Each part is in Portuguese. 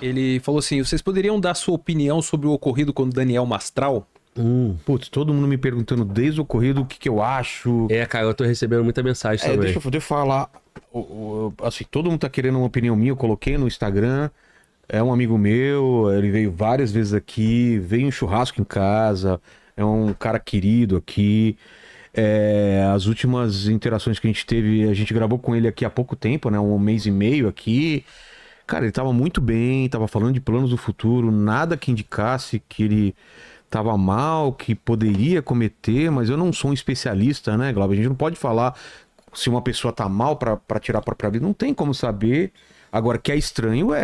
Ele falou assim, vocês poderiam dar sua opinião sobre o ocorrido com o Daniel Mastral? Putz, todo mundo me perguntando desde o ocorrido o que eu acho. Cara, eu tô recebendo muita mensagem também. Deixa eu falar. Assim, todo mundo tá querendo uma opinião minha, eu coloquei no Instagram. É um amigo meu, ele veio várias vezes aqui, veio em churrasco em casa, é um cara querido aqui. As últimas interações que a gente teve, a gente gravou com ele aqui há pouco tempo, né? 1 mês e meio aqui. Cara, ele tava muito bem, tava falando de planos do futuro, nada que indicasse que ele tava mal, que poderia cometer, mas eu não sou um especialista, né, Glauber? A gente não pode falar se uma pessoa tá mal pra tirar a própria vida, não tem como saber. Agora, que é estranho,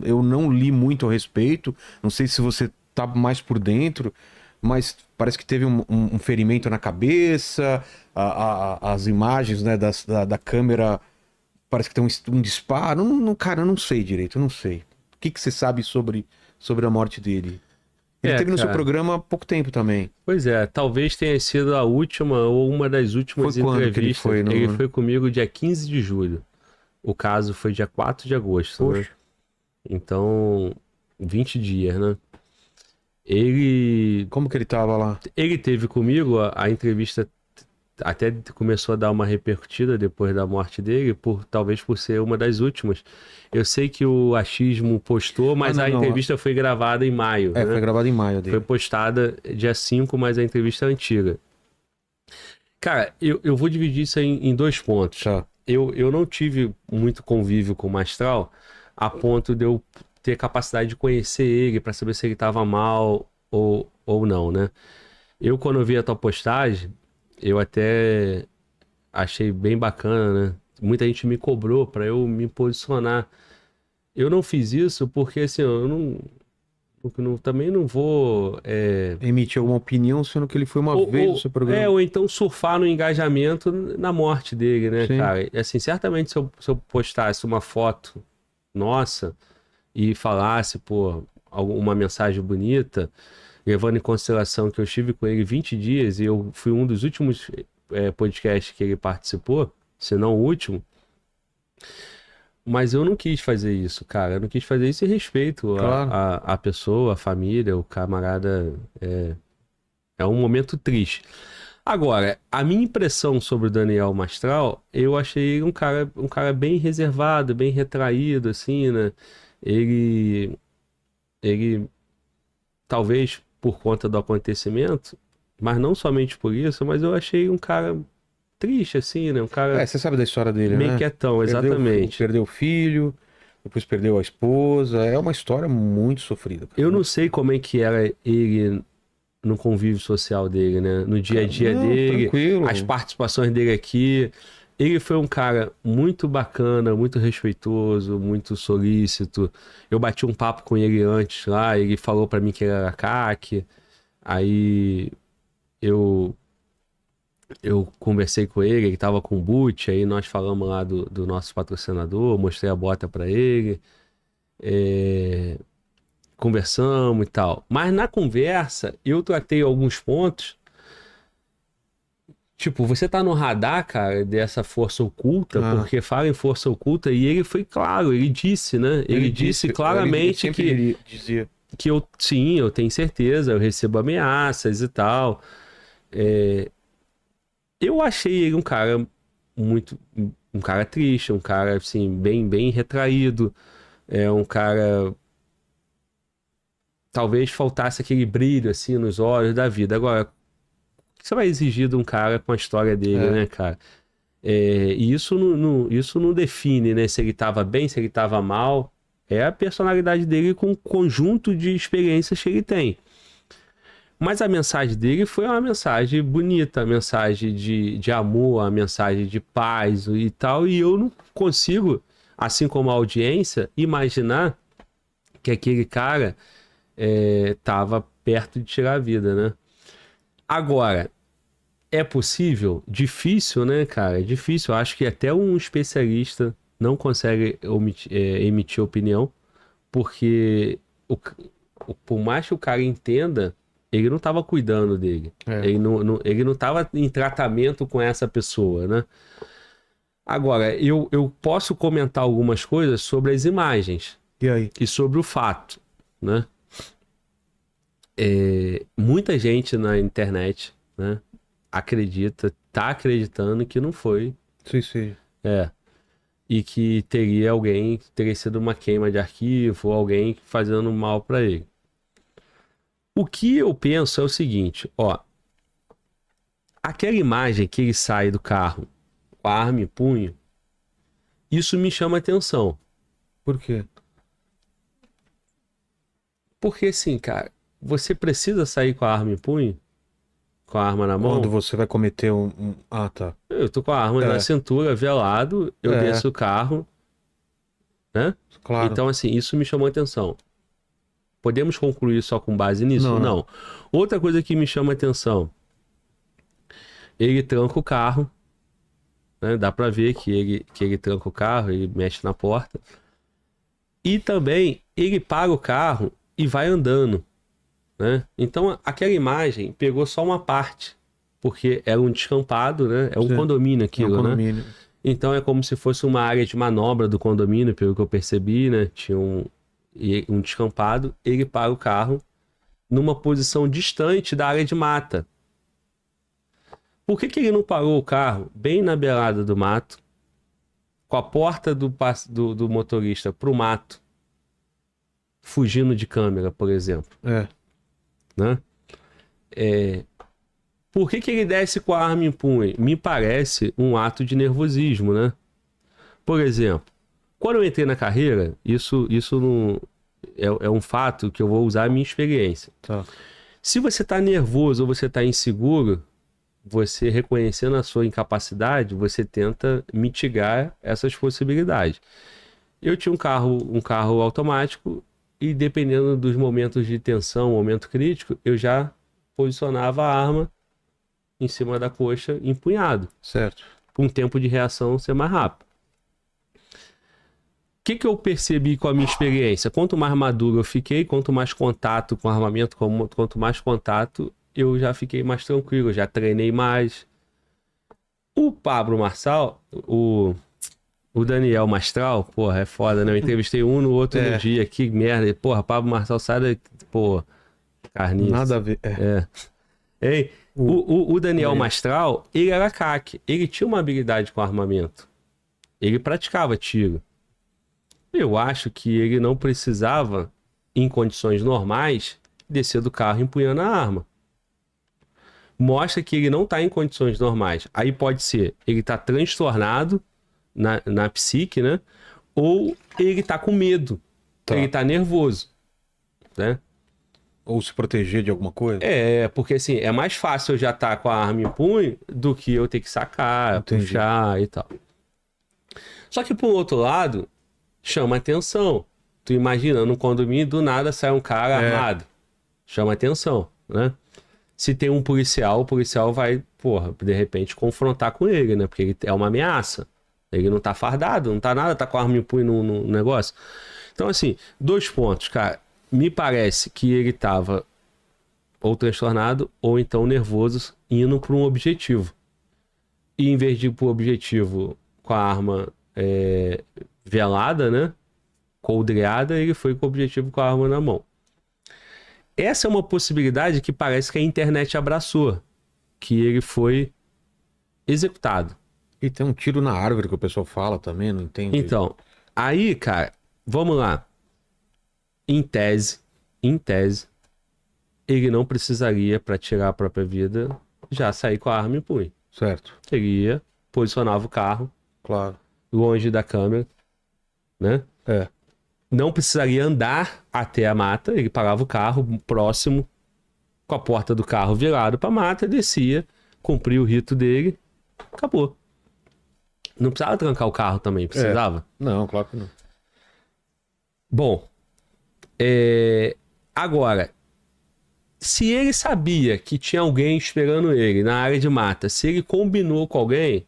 eu não li muito a respeito, não sei se você tá mais por dentro, mas parece que teve um ferimento na cabeça, as imagens, né, da câmera, parece que tem um disparo, cara, eu não sei direito, eu não sei. O que você sabe sobre a morte dele? Ele teve no seu programa há pouco tempo também. Pois é, talvez tenha sido a última ou uma das últimas entrevistas. Que ele foi comigo dia 15 de julho. O caso foi dia 4 de agosto, Poxa. né? Então, 20 dias, né? Ele... Como que ele tava lá? Ele teve comigo, a entrevista até começou a dar uma repercutida depois da morte dele, talvez por ser uma das últimas. Eu sei que o Achismo postou, mas a entrevista foi gravada em maio. Né? Foi gravada em maio dele. Foi postada dia 5, mas a entrevista é antiga. Cara, eu vou dividir isso em 2 pontos. Tá. Eu não tive muito convívio com o Mastral a ponto de eu ter capacidade de conhecer ele para saber se ele estava mal ou não, né? Quando eu vi a tua postagem, eu até achei bem bacana, né? Muita gente me cobrou para eu me posicionar. Eu não fiz isso porque, assim, também não vou... emitir alguma opinião, sendo que ele foi uma vez no seu programa. Ou então surfar no engajamento na morte dele, né, Sim. cara? Assim, certamente se eu postasse uma foto nossa e falasse, uma mensagem bonita, levando em consideração que eu estive com ele 20 dias e eu fui um dos últimos podcasts que ele participou, se não o último, mas eu não quis fazer isso, cara. Eu não quis fazer isso em respeito à pessoa, à família, o camarada. É um momento triste. Agora, a minha impressão sobre o Daniel Mastral, eu achei ele um cara bem reservado, bem retraído, assim, né? Ele talvez por conta do acontecimento, mas não somente por isso, mas eu achei um cara triste, assim, né? Um cara... Você sabe da história dele, meio né? quietão, exatamente. Perdeu o filho, depois perdeu a esposa. É uma história muito sofrida. Cara. Eu não sei como é que era ele no convívio social dele, né? No dia a dia dele, tranquilo. As participações dele aqui. Ele foi um cara muito bacana, muito respeitoso, muito solícito. Eu bati um papo com ele antes lá, ele falou pra mim que ele era CAC. Aí eu conversei com ele tava com o boot, aí nós falamos lá do nosso patrocinador, mostrei a bota pra ele. Conversamos e tal. Mas na conversa, eu tratei alguns pontos. Tipo, você tá no radar, cara, dessa força oculta, porque fala em força oculta, e ele foi claro, ele disse, né? Ele disse claramente ele dizia que eu tenho certeza, eu recebo ameaças e tal. Eu achei ele um cara triste, um cara, assim, bem retraído, um cara... Talvez faltasse aquele brilho, assim, nos olhos da vida. Agora, o que você vai exigir de um cara com a história dele, né, cara? E isso não define, né, se ele tava bem, se ele tava mal. É a personalidade dele com o conjunto de experiências que ele tem. Mas a mensagem dele foi uma mensagem bonita, a mensagem de amor, a mensagem de paz e tal. E eu não consigo, assim como a audiência, imaginar que aquele cara tava perto de tirar a vida, né? Agora, é possível? Difícil, né, cara? É difícil. Eu acho que até um especialista não consegue emitir opinião, porque por mais que o cara entenda, ele não estava cuidando dele. Ele não estava em tratamento com essa pessoa, né? Agora, eu posso comentar algumas coisas sobre as imagens. E aí? e sobre o fato, né? Muita gente na internet, né, tá acreditando que não foi, Sim. e que teria sido uma queima de arquivo ou alguém fazendo mal para ele. O que eu penso é o seguinte, ó, aquela imagem que ele sai do carro com a arma em punho, isso me chama atenção. Por quê? Porque assim, cara, você precisa sair com a arma em punho? Com a arma na mão? Quando você vai cometer Ah, tá. Eu tô com a arma na cintura, velado, eu desço o carro, né? Claro. Então, assim, isso me chamou atenção. Podemos concluir só com base nisso? Não. Outra coisa que me chama atenção, ele tranca o carro, né? Dá pra ver que ele tranca o carro, ele mexe na porta. E também, ele para o carro e vai andando, né? Então, aquela imagem pegou só uma parte, porque era um descampado, né? É um condomínio aquilo, condomínio. né? Então, é como se fosse uma área de manobra do condomínio, pelo que eu percebi, né? Tinha um descampado, ele para o carro numa posição distante da área de mata. Por que ele não parou o carro bem na beirada do mato, com a porta do motorista pro mato, fugindo de câmera, por exemplo? Né? Por que ele desce com a arma em punho? Me parece um ato de nervosismo, né? Por exemplo, quando eu entrei na carreira, isso não é um fato que eu vou usar a minha experiência. Tá. Se você está nervoso ou você está inseguro, você reconhecendo a sua incapacidade, você tenta mitigar essas possibilidades. Eu tinha um carro automático e dependendo dos momentos de tensão, momento crítico, eu já posicionava a arma em cima da coxa, empunhado. Certo. Para um tempo de reação ser mais rápido. O que eu percebi com a minha experiência? Quanto mais maduro eu fiquei, quanto mais contato com armamento, quanto mais contato, eu já fiquei mais tranquilo, já treinei mais. O Pablo Marçal, o Daniel Mastral, porra, é foda, né? Eu entrevistei um no outro no dia, que merda. Porra, Pablo Marçal sai da... Pô, carniça. Nada a ver. Ei, o Daniel Mastral, ele era CAC. Ele tinha uma habilidade com armamento. Ele praticava tiro. Eu acho que ele não precisava, em condições normais, descer do carro empunhando a arma. Mostra que ele não está em condições normais. Aí pode ser, ele está transtornado na psique, né? Ou ele está com medo. Tá. Ele está nervoso, né? Ou se proteger de alguma coisa? Porque assim, é mais fácil eu já estar com a arma em punho do que eu ter que sacar, puxar e tal. Só que por outro lado, chama atenção. Tu imagina, num condomínio, do nada sai um cara armado. Chama atenção, né? Se tem um policial, o policial vai, porra, de repente confrontar com ele, né? Porque ele é uma ameaça. Ele não tá fardado, não tá nada, tá com a arma em punho no negócio. Então, assim, 2 pontos, cara. Me parece que ele tava ou transtornado ou então nervoso, indo para um objetivo. E em vez de ir pro objetivo com a arma velada, né? Coldreada, ele foi com o objetivo com a arma na mão. Essa é uma possibilidade que parece que a internet abraçou, que ele foi executado. E tem um tiro na árvore que o pessoal fala também, não entende? Então, aí, cara, vamos lá. Em tese, ele não precisaria, para tirar a própria vida, já sair com a arma em punho. Certo. Ele ia, posicionava o carro, claro, longe da câmera, né? Não precisaria andar até a mata, ele parava o carro próximo, com a porta do carro virado para a mata, descia, cumpria o rito dele, acabou. Não precisava trancar o carro também, precisava? Não, claro que não. Bom, agora, se ele sabia que tinha alguém esperando ele na área de mata, se ele combinou com alguém,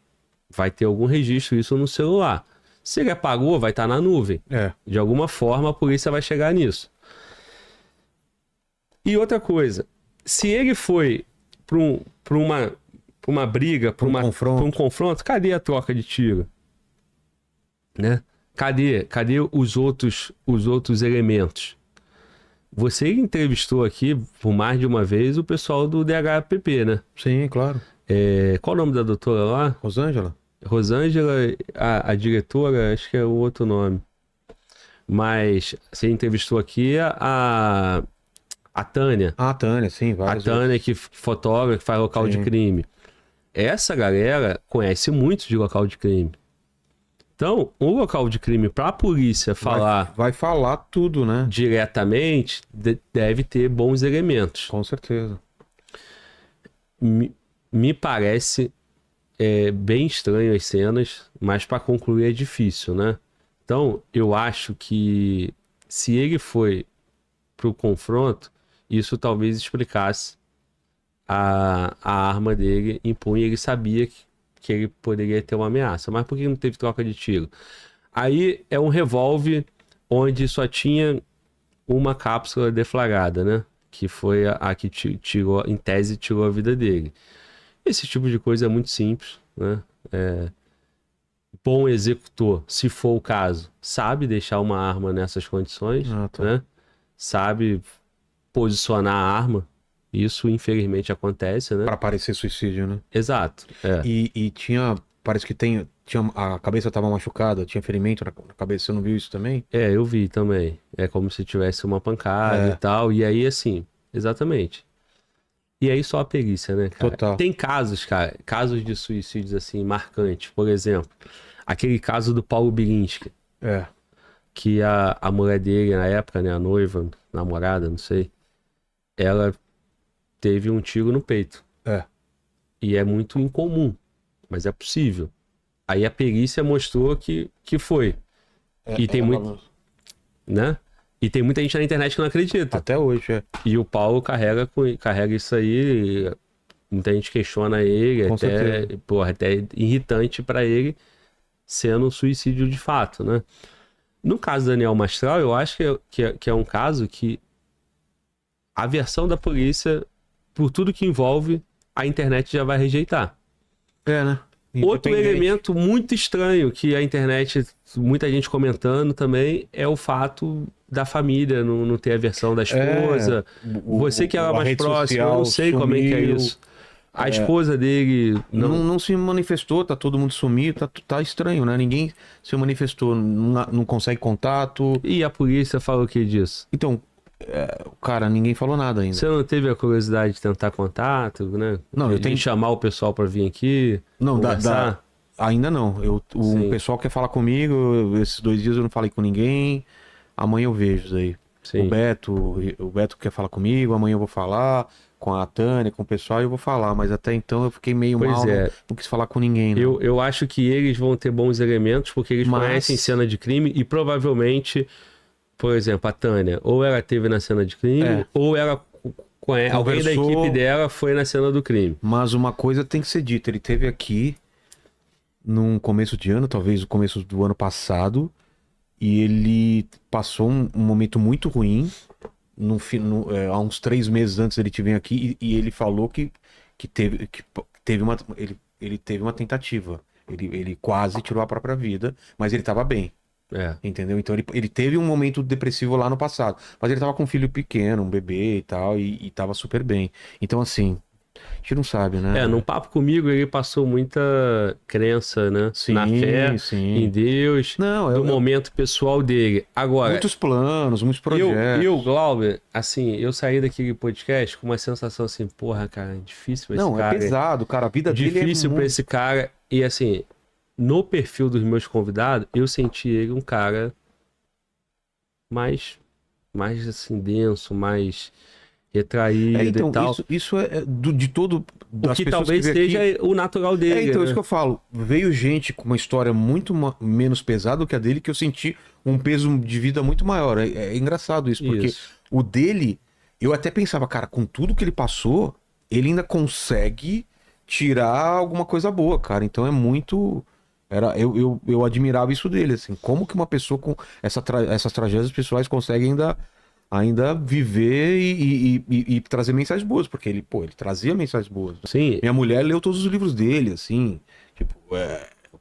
vai ter algum registro isso no celular. Se ele apagou, vai estar na nuvem. De alguma forma, a polícia vai chegar nisso. E outra coisa, se ele foi para uma briga, para um confronto, cadê a troca de tiro? Né? Cadê os outros elementos? Você entrevistou aqui, por mais de uma vez, o pessoal do DHPP, né? Sim, claro. Qual o nome da doutora lá? Rosângela? Rosângela, a diretora, acho que é o outro nome. Mas você entrevistou aqui a Tânia. Ah, a Tânia, sim, A várias Tânia, vezes. que fotógrafa, que faz local de Sim. crime. Essa galera conhece muito de local de crime. Então, o local de crime, para a polícia falar Vai falar tudo, né? diretamente, deve ter bons elementos. Com certeza. Me parece bem estranho as cenas, mas para concluir é difícil, né? Então, eu acho que se ele foi pro confronto, isso talvez explicasse a arma dele em punho. Ele sabia que ele poderia ter uma ameaça. Mas por que não teve troca de tiro? Aí é um revólver onde só tinha uma cápsula deflagrada, né? Que foi a que tirou, em tese, tirou a vida dele. Esse tipo de coisa é muito simples, né? Bom executor, se for o caso, sabe deixar uma arma nessas condições, Tá. né? Sabe posicionar a arma. Isso, infelizmente, acontece, né? Pra parecer suicídio, né? Exato. E tinha, parece que tinha, a cabeça tava machucada, tinha ferimento na cabeça, você não viu isso também? Eu vi também. É como se tivesse uma pancada e tal. E aí, assim, exatamente. E aí só a perícia, né, cara? Total. Tem casos, cara, casos de suicídios, assim, marcantes. Por exemplo, aquele caso do Paulo Bilinski, que a mulher dele, na época, né, a noiva, namorada, não sei, ela teve um tiro no peito. E é muito incomum, mas é possível. Aí a perícia mostrou que foi. E tem muito, né? E tem muita gente na internet que não acredita. Até hoje, E o Paulo carrega isso aí. Muita gente questiona ele, Com até, certeza. até irritante pra ele, sendo um suicídio de fato, né? No caso do Daniel Mastral, eu acho que é um caso que a versão da polícia, por tudo que envolve, a internet já vai rejeitar. né? Outro Independente. elemento muito estranho que a internet, muita gente comentando também, é o fato da família não ter a versão da esposa. Você que era a mais rede próximo, eu não social sei como é que é sumiu. isso. A esposa dele Não se manifestou, tá todo mundo sumido, tá estranho, né? Ninguém se manifestou, não consegue contato. E a polícia falou o que disso? Então, cara, ninguém falou nada ainda. Você não teve a curiosidade de tentar contato, né? Não, eu De tenho- chamar o pessoal pra vir aqui, Não, conversar? ainda não. O Sim. pessoal quer falar comigo, esses 2 dias eu não falei com ninguém. Amanhã eu vejo isso aí. Sim. O Beto quer falar comigo, amanhã eu vou falar com a Tânia, com o pessoal, e eu vou falar. Mas até então eu fiquei meio Pois mal, é. não quis falar com ninguém. Não. Eu acho que eles vão ter bons elementos, porque eles Mas- conhecem cena de crime e provavelmente, por exemplo, a Tânia, ou ela esteve na cena de crime, ou ela alguém da Conversou. equipe dela foi na cena do crime. Mas uma coisa tem que ser dita, ele teve aqui num começo de ano, talvez no começo do ano passado, e ele passou um momento muito ruim. Há uns 3 meses antes ele te vir aqui, e ele falou que teve uma tentativa. Ele quase tirou a própria vida, mas ele estava bem. Entendeu? Então ele teve um momento depressivo lá no passado. Mas ele tava com um filho pequeno, um bebê e tal, e tava super bem. Então, assim, a gente não sabe, né? Num papo comigo ele passou muita crença, né? Sim, na fé, sim. em Deus, Não, do momento pessoal dele. Agora, muitos planos, muitos projetos. eu, Glauber, assim, eu saí daquele podcast com uma sensação assim, porra, cara, difícil pra esse Não, cara. é pesado, cara. A vida dele é Difícil pra muito... esse cara. E assim, no perfil dos meus convidados, eu senti ele um cara mais assim, denso, mais retraído então, e tal. isso é de todo... O das que pessoas talvez vê aqui- seja o natural dele. Então, né? isso que eu falo. Veio gente com uma história muito menos pesada do que a dele, que eu senti um peso de vida muito maior. É engraçado isso, porque Isso. o dele, eu até pensava, cara, com tudo que ele passou, ele ainda consegue tirar alguma coisa boa, cara. Então é muito... Eu admirava isso dele, assim. Como que uma pessoa com essas tragédias pessoais consegue ainda viver e trazer mensagens boas, porque ele trazia mensagens boas. Sim, Minha mulher leu todos os livros dele, assim, tipo,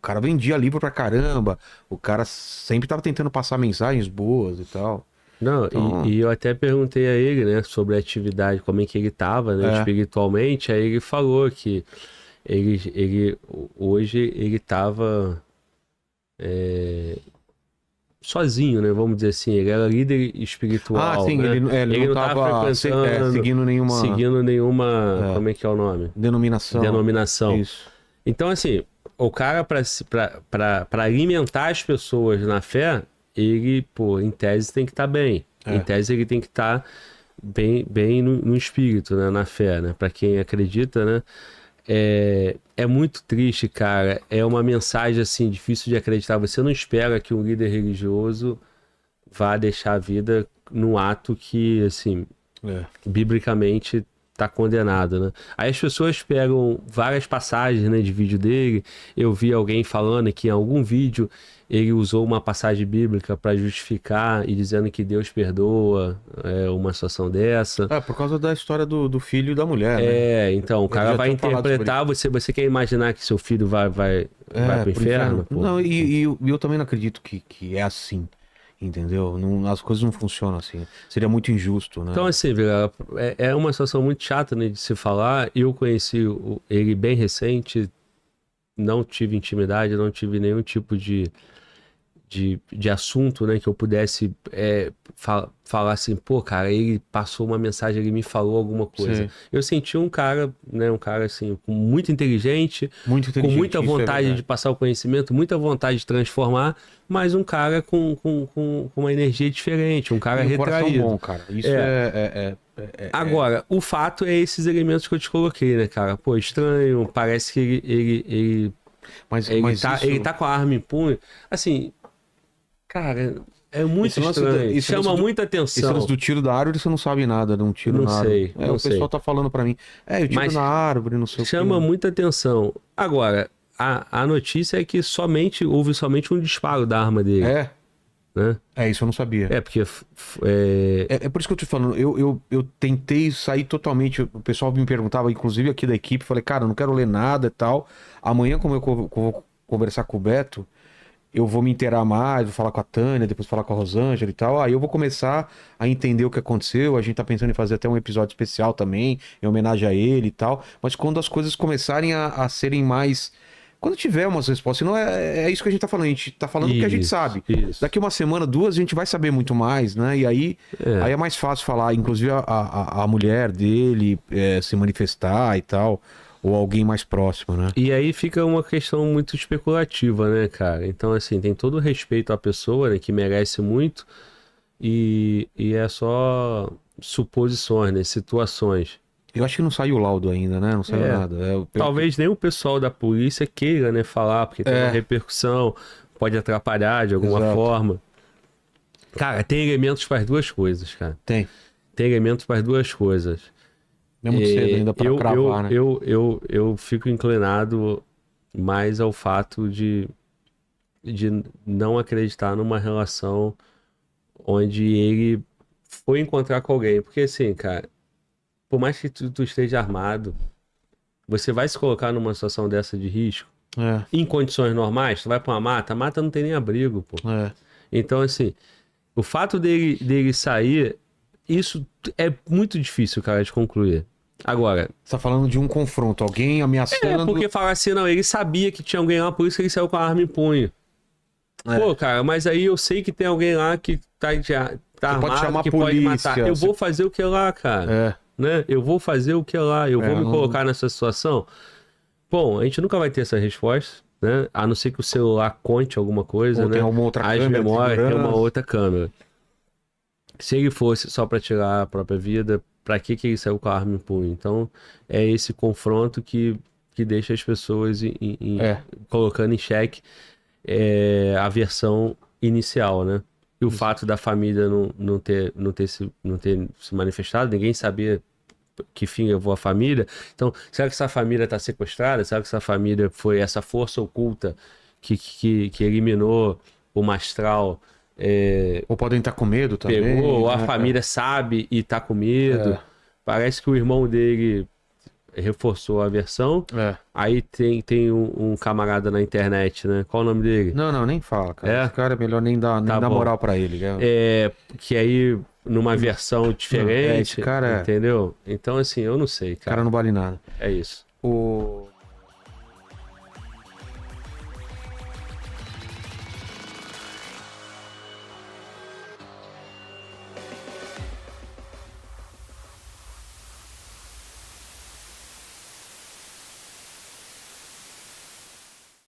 cara vendia livro pra caramba, o cara sempre tava tentando passar mensagens boas e tal. Não, Então- e eu até perguntei a ele, né, sobre a atividade, como é que ele tava, né, espiritualmente, aí ele falou que hoje ele tava sozinho, né, vamos dizer assim, ele era líder espiritual, sim, né? ele não tava seguindo nenhuma como é que é o nome? denominação. Isso. Então, assim, o cara, para alimentar as pessoas na fé, ele, pô, em tese tem que estar bem. Em tese ele tem que estar bem no espírito, né? Na fé, né? Para quem acredita, né? É muito triste, cara. É uma mensagem, assim, difícil de acreditar. Você não espera que um líder religioso vá deixar a vida num ato que, assim, biblicamente tá condenado, né? Aí as pessoas pegam várias passagens, né, de vídeo dele. Eu vi alguém falando que em algum vídeo ele usou uma passagem bíblica para justificar e dizendo que Deus perdoa uma situação dessa. Por causa da história do filho e da mulher, né? Então, o cara vai interpretar, você quer imaginar que seu filho vai pro inferno? Pô. Não, e eu também não acredito que é assim. Entendeu? As coisas não funcionam assim. Seria muito injusto, né? Então, assim, Vila, é uma situação muito chata, né, de se falar. Eu conheci ele bem recente, não tive intimidade, não tive nenhum tipo de assunto, né, que eu pudesse falar assim, pô, cara, ele passou uma mensagem, ele me falou alguma coisa. Sim. Eu senti um cara, né, assim, muito inteligente, com muita vontade de passar o conhecimento, muita vontade de transformar, mas um cara com uma energia diferente, um cara retraído. Bom, cara. Isso Agora, o fato é esses elementos que eu te coloquei, né, cara? Pô, estranho, parece que ele tá com a arma em punho. Assim, cara, é muito estranho. Chama muita atenção. Esse lance do tiro da árvore, você não sabe nada de um tiro na árvore. Não sei. O pessoal tá falando pra mim. Eu tiro na árvore, não sei o que. Chama muita atenção. Agora, a notícia é que houve somente um disparo da arma dele. Né? Isso eu não sabia. Porque... É por isso que eu tô falando. Eu tentei sair totalmente. O pessoal me perguntava, inclusive aqui da equipe, falei, cara, eu não quero ler nada e tal. Amanhã, como eu vou conversar com o Beto, eu vou me inteirar mais, vou falar com a Tânia, depois falar com a Rosângela e tal. Aí eu vou começar a entender o que aconteceu. A gente tá pensando em fazer até um episódio especial também, em homenagem a ele e tal. Mas quando as coisas começarem a serem mais... Quando tiver umas respostas, não é isso que a gente tá falando. A gente tá falando o que a gente sabe. Daqui uma semana, 2, a gente vai saber muito mais, né? E aí é mais fácil falar, inclusive a mulher dele se manifestar e tal. Ou alguém mais próximo, né? E aí fica uma questão muito especulativa, né, cara? Então, assim, tem todo o respeito à pessoa, né, que merece muito, e é só suposições, né, situações. Eu acho que não saiu o laudo ainda, né? Não saiu nada. Talvez nem o pessoal da polícia queira, né, falar, porque tem uma repercussão, pode atrapalhar de alguma forma. Cara, tem elementos para as duas coisas, cara. Tem elementos para as duas coisas. É muito cedo ainda pra cravar, né? Eu fico inclinado mais ao fato de não acreditar numa relação onde ele foi encontrar com alguém. Porque assim, cara, por mais que tu esteja armado, você vai se colocar numa situação dessa de risco? Em condições normais, tu vai pra uma mata, a mata não tem nem abrigo, pô. Então, assim, o fato dele sair, isso é muito difícil, cara, de concluir. Agora... Você tá falando de um confronto, alguém ameaçando... porque falar assim, não, ele sabia que tinha alguém lá, por isso que ele saiu com a arma em punho. Pô, cara, mas aí eu sei que tem alguém lá que tá armado, pode chamar que a polícia, pode matar. Eu vou fazer o que lá, cara. Né? Eu vou fazer o que lá, eu vou me colocar nessa situação. Bom, a gente nunca vai ter essa resposta, né? A não ser que o celular conte alguma coisa, né? Tem uma outra câmera. As memórias, tem uma outra câmera. Se ele fosse só pra tirar a própria vida, pra que ele saiu com a arma em punho? Então, é esse confronto que deixa as pessoas colocando em xeque a versão inicial, né? E o fato da família não ter se manifestado, ninguém sabia que fim levou a família. Então, será que essa família está sequestrada? Será que essa família foi essa força oculta que eliminou o Mastral? Ou podem estar com medo também. Pegou, ou a família sabe e está com medo. Parece que o irmão dele reforçou a versão. É. Aí tem um camarada na internet, né? Qual o nome dele? Não, nem fala, cara. É? Esse cara é melhor nem dar Tá bom. moral pra ele. Né? Que aí, numa versão diferente, esse cara entendeu? Então, assim, eu não sei, O cara não vale nada. É isso. O...